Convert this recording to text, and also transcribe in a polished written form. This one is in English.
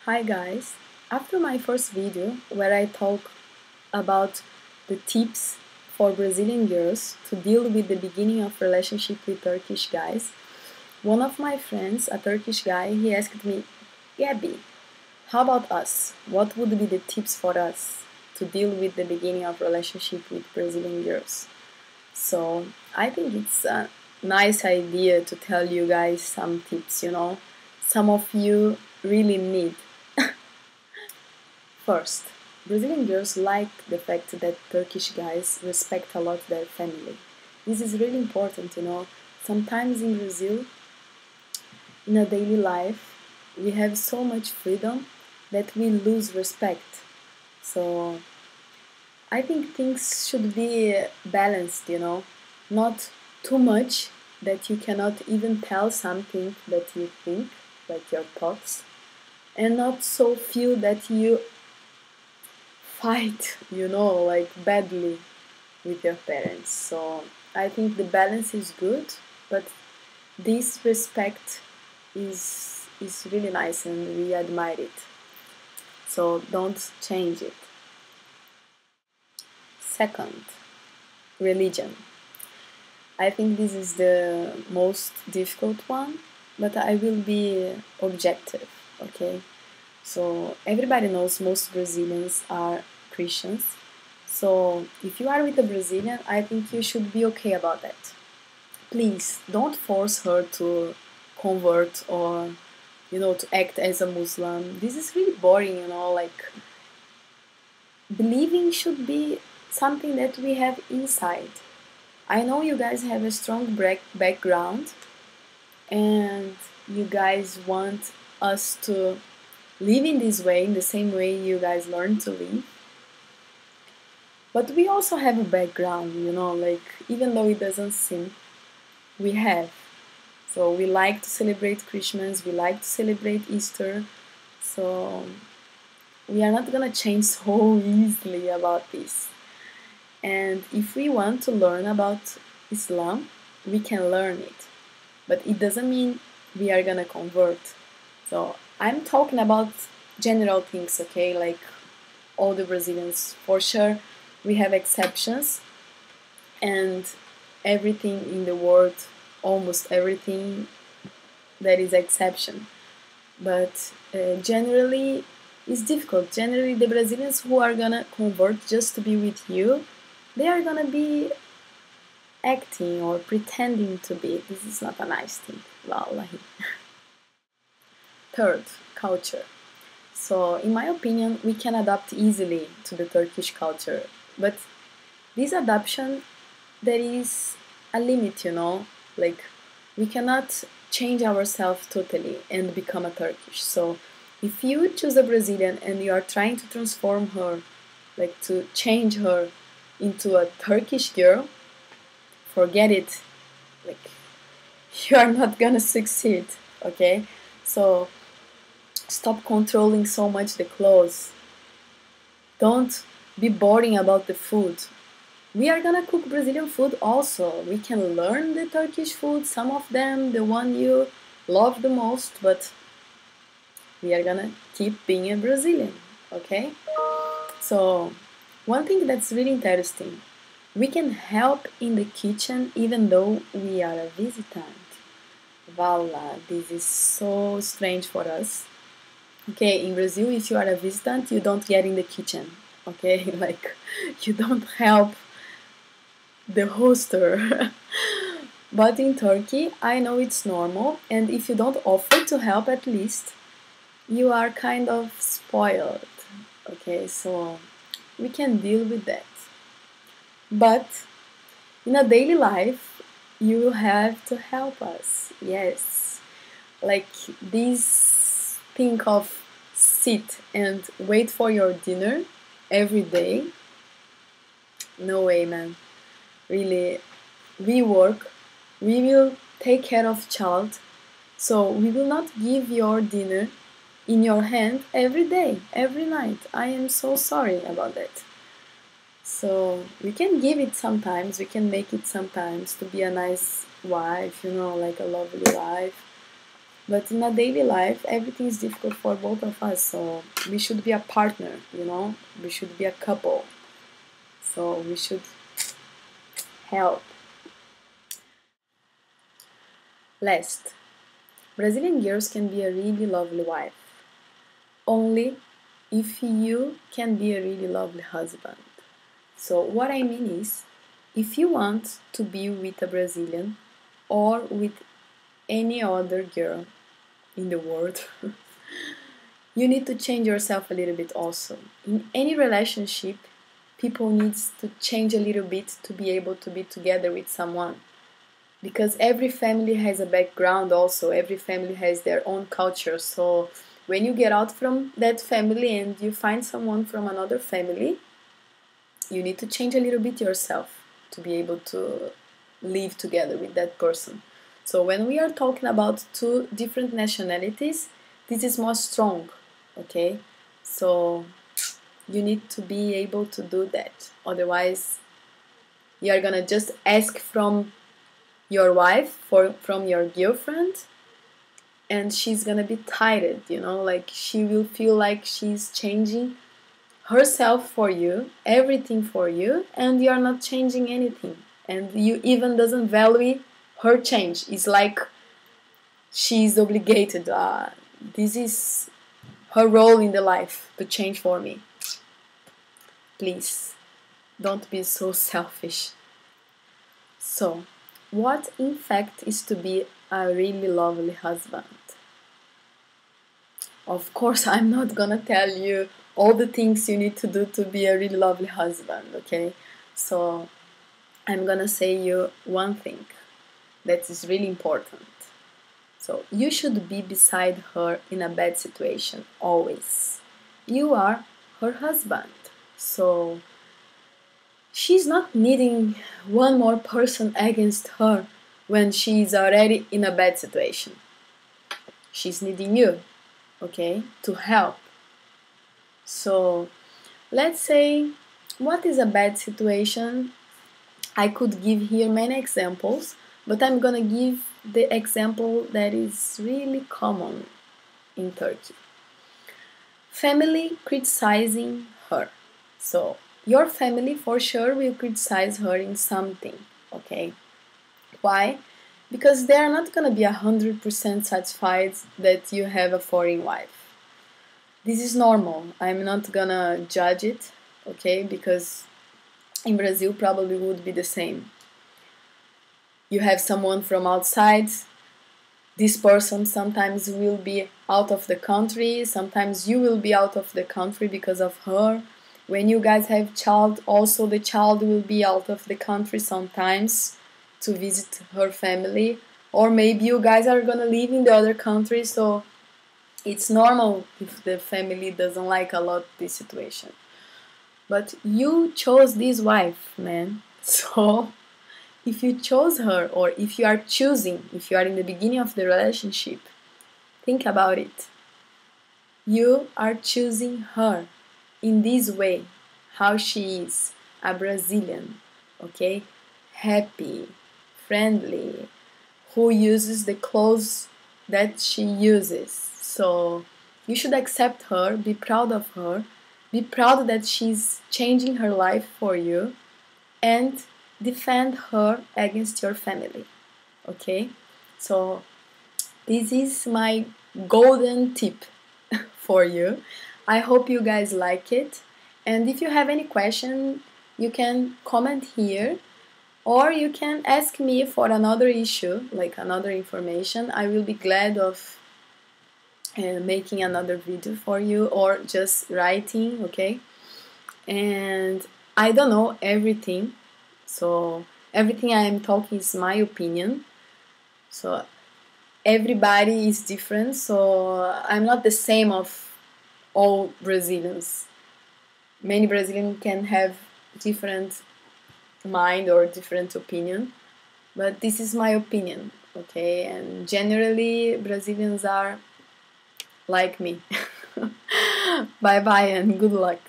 Hi guys! After my first video where I talk about the tips for Brazilian girls to deal with the beginning of relationship with Turkish guys, one of my friends, a Turkish guy, he asked me, Gabby, how about us? What would be the tips for us to deal with the beginning of relationship with Brazilian girls? So I think it's a nice idea to tell you guys some tips. Some of you really need. First, Brazilian girls like the fact that Turkish guys respect a lot their family. This is really important. Sometimes in Brazil, in a daily life, we have so much freedom that we lose respect. So I think things should be balanced. Not too much that you cannot even tell something that you think, like your thoughts, and not so few that you fight, like badly with your parents. So I think the balance is good, but this respect is really nice and we admire it. So don't change it. Second, religion. I think this is the most difficult one, but I will be objective, okay? So everybody knows most Brazilians are Christians. So if you are with a Brazilian, I think you should be okay about that. Please don't force her to convert or to act as a Muslim. This is really boring. Like believing should be something that we have inside. I know you guys have a strong background and you guys want us to live in this way, in the same way you guys learn to live. But we also have a background, like even though it doesn't seem, we have. So we like to celebrate Christmas, we like to celebrate Easter. So we are not gonna change so easily about this. And if we want to learn about Islam, we can learn it. But it doesn't mean we are gonna convert. So I'm talking about general things, okay? Like all the Brazilians, for sure, we have exceptions, and everything in the world, almost everything, that is exception. But generally, it's difficult. Generally, the Brazilians who are gonna convert just to be with you, they are gonna be acting or pretending to be. This is not a nice thing. Wallahi. Third, culture. So, in my opinion, we can adapt easily to the Turkish culture, but this adaptation, there is a limit. Like, we cannot change ourselves totally and become a Turkish. So, if you choose a Brazilian and you are trying to transform her, like to change her into a Turkish girl, forget it. Like, you are not gonna succeed, okay? So, stop controlling so much the clothes. Don't be boring about the food. We are gonna cook Brazilian food also. We can learn the Turkish food, some of them, the one you love the most, but we are gonna keep being a Brazilian, okay? So, one thing that's really interesting, we can help in the kitchen even though we are a visitant. Voila, this is so strange for us. Okay, in Brazil, if you are a visitant, you don't get in the kitchen. Okay, like you don't help the hoster. But in Turkey, I know it's normal, and if you don't offer to help at least, you are kind of spoiled. Okay, so we can deal with that. But in a daily life, you have to help us. Yes. Like this thing of sit and wait for your dinner every day. No way, man. Really, we work, we will take care of child, so we will not give your dinner in your hand every day, every night. I am so sorry about that. So we can give it sometimes, we can make it sometimes to be a nice wife, like a lovely wife. But in a daily life, everything is difficult for both of us. So we should be a partner, you know. We should be a couple. So we should help. Last, Brazilian girls can be a really lovely wife. Only if you can be a really lovely husband. So what I mean is, if you want to be with a Brazilian or with any other girl in the world, you need to change yourself a little bit also. In any relationship, people needs to change a little bit to be able to be together with someone. Because every family has a background also, every family has their own culture. So when you get out from that family and you find someone from another family, you need to change a little bit yourself to be able to live together with that person. So when we are talking about two different nationalities, this is more strong, okay? So you need to be able to do that. Otherwise, you are gonna just ask from your wife, from your girlfriend, and she's gonna be tired, you know, like she will feel like she's changing herself for you, everything for you, and you are not changing anything, and you even doesn't value her change. It's like she's obligated, this is her role in the life to change for me. Please don't be so selfish. So what in fact is to be a really lovely husband? Of course, I'm not gonna tell you all the things you need to do to be a really lovely husband, okay? So I'm gonna say you one thing that is really important. So you should be beside her in a bad situation, always. You are her husband, so she's not needing one more person against her when she's already in a bad situation. She's needing you, okay, to help. So let's say, what is a bad situation? I could give here many examples, but I'm gonna give the example that is really common in Turkey. Family criticizing her. So your family for sure will criticize her in something, okay? Why? Because they are not gonna be 100% satisfied that you have a foreign wife. This is normal. I'm not gonna judge it, okay? Because in Brazil probably would be the same. You have someone from outside. This person sometimes will be out of the country. Sometimes you will be out of the country because of her. When you guys have child, also the child will be out of the country sometimes to visit her family. Or maybe you guys are gonna live in the other country, so it's normal if the family doesn't like a lot this situation. But you chose this wife, man. So if you chose her, or if you are choosing, if you are in the beginning of the relationship, think about it. You are choosing her in this way, how she is, a Brazilian, okay? Happy, friendly, who uses the clothes that she uses. So you should accept her, be proud of her, be proud that she's changing her life for you, and defend her against your family, okay? So this is my golden tip for you. I hope you guys like it, and if you have any question, you can comment here, or you can ask me for another issue, like another information. I will be glad of making another video for you, or just writing, okay? And I don't know everything, so everything I am talking is my opinion. So everybody is different, so I'm not the same of all Brazilians. Many Brazilians can have different mind or different opinion, but this is my opinion, okay? And generally Brazilians are like me. Bye bye and good luck.